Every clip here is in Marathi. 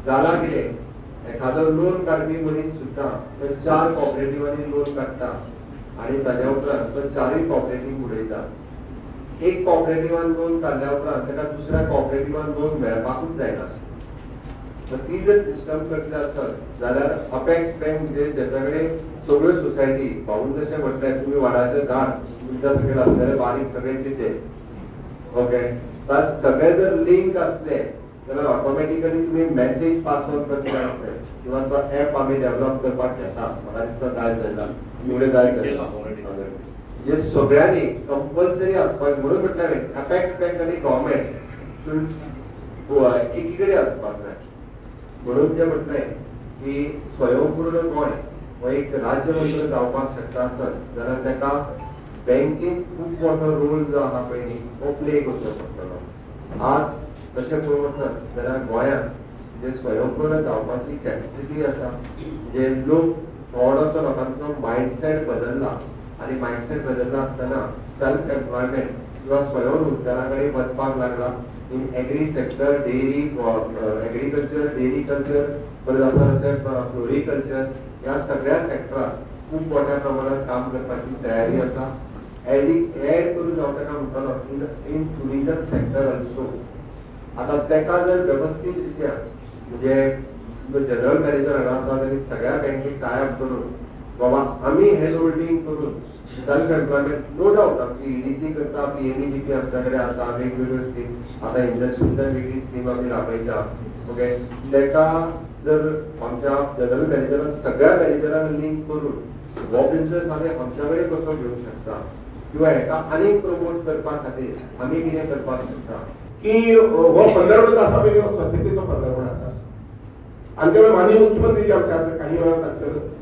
जाला कितें एखादो लोन काडपी मनीस सुद्दां तो 4 कॉपरेटिवांनी लोन काडटा आनी ताज्या उपरांत तो 4य कॉपरेटीव उडयता. एक कॉपरेटिवान लोन काडल्या उपरांत ताका दुसऱ्या कॉपरेटिवान लोन मेळपाकूच जायना. ती जर सिस्टम करतले आसत जाल्यार अपेक्स बँक म्हणजे ज्याच्या कडेन सगळ्यो सोसायटी भाऊन जशें म्हटलें तुमी वाडाचें झाड तुमच्या सकयल आसलेले बारीक सगळे चिटे ओके तास सगळे जर लिंक असले जाल्यार ऑटोमॅटिकली तुम्ही मेसेज पास ऑन करतले आसले किंवा तो ऍप आमी डेव्हलप करपाक घेता म्हाका दिसता जाय जायला फुडें जाय जे सगळ्यांनी कंपल्सरी आसपाक म्हणून म्हटलें हांवें अपेक्स बँक आनी गव्हर्मेंट शूड एकीकडे आसपाक जाय. म्हणून जे म्हटलें की स्वयंपूर्ण गोंय हो एक राज्य मंत्र जावपाक शकता आसत जाल्यार ताका बँकेन खूब मोठो रोल जो आहा पळय तो प्ले करचो पडटलो. आज तशें पळोवंक वचत जाल्यार गोंयांत जे स्वयंपूर्ण जावपाची कॅपेसिटी आसा जे लोक थोडोसो लोकांचो मायंडसेट बदलला आनी मायंडसेट बदलला आसतना सेल्फ एम्प्लॉयमेंट किंवा स्वयंरोजगारा कडेन वचपाक लागला. In agree sector dairy agriculture dairy culture परत आसा तशें फ्लोरिकल्चर ह्या सगळ्या सेक्टरात खूब मोठ्या प्रमाणात काम करपाची तयारी आसा. एड करून हांव ताका म्हणटलो इन टुरिजम सेक्टर ऑल्सो. आता ताका जर व्यवस्थीत रित्या म्हणजे जनरल मॅनेजर हांगा आसा ताणी सगळ्या बँकेक टायअप करून बाबा आमी हँड होल्डिंग करून सेल्फ एम्प्लॉयमेंट नो डाउट आमची ईडीसी करता पीएमईजीपी आमच्या कडेन आसा वेगवेगळ्यो स्कीम आता इंडस्ट्रीजन वेगळी स्कीम आमी राबयता ओके ताका जर आमच्या जनरल मॅनेजरान सगळ्या मॅनेजरांक लिंक करून हो बिझनेस आमी आमच्या कडेन कसो घेवंक शकता किंवा हेका आनीक प्रमोट करपा खातीर आमी कितें करपाक शकता की हो 15 मिनट आसा पळय हो स्वच्छतेचो 15 मिनट आसा आनी त्यामुळे माननीय मुख्यमंत्री आमच्या काही वेळा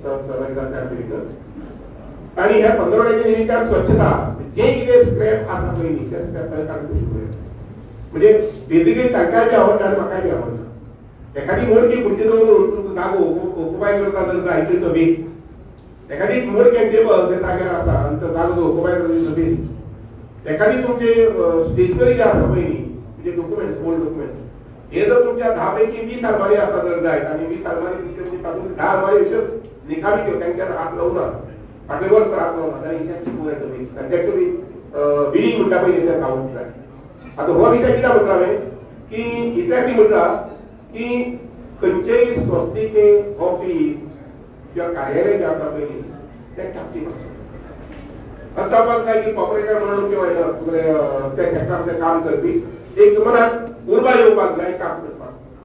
सहभागी जाता भितर आणि ह्या 15 मिनिटाच्या निमित्तान स्वच्छता जे कितें स्क्रॅप आसा पळय न्ही त्या स्क्रॅपार काडून शिकूया म्हणजे बेसिकली तांकांय बी आवडटा आनी म्हाकाय बी आवडटा. एखादी मोडकी खुर्ची दवरून तुमचो जागो ऑक्युपाय करता जर जाय तो वेस्ट एखादी मोडकें टेबल त्या जाग्यार आसा आनी तो जागो ऑक्युपाय करता तो वेस्ट एखादी तुमचे स्टेशनरी जे आसा पळय न्ही म्हणजे डॉक्युमेंट्स ओल्ड डॉक्युमेंट्स हे जर तुमच्या 10 पैकी 20 आलमारी आसा जर जाय आनी 20 आलमारी तुमचे तातूंत 10 आलमारी अश्योच निकामी त्यो तांच्यार हात लावना फाटले वर्स हात लावना जाल्यार इंटरेस्ट खूब येता वेस्ट आनी एक्चुअली बिलिंग म्हणटा पळय तें जावंक जाय. आतां हो विशय कित्याक म्हटला हांवें की इतल्या खातीर म्हटला की खंयचेय संस्थेचे ऑफिस किंवा कार्यालय जे आसा पळय न्ही तें टापटीप आसता. असं जावपाक जाय की कॉर्पोरेटर म्हणून किंवा त्या सेक्टरांतलें काम करपी एक मनात उर्बा येवपाक जाय काम करपाक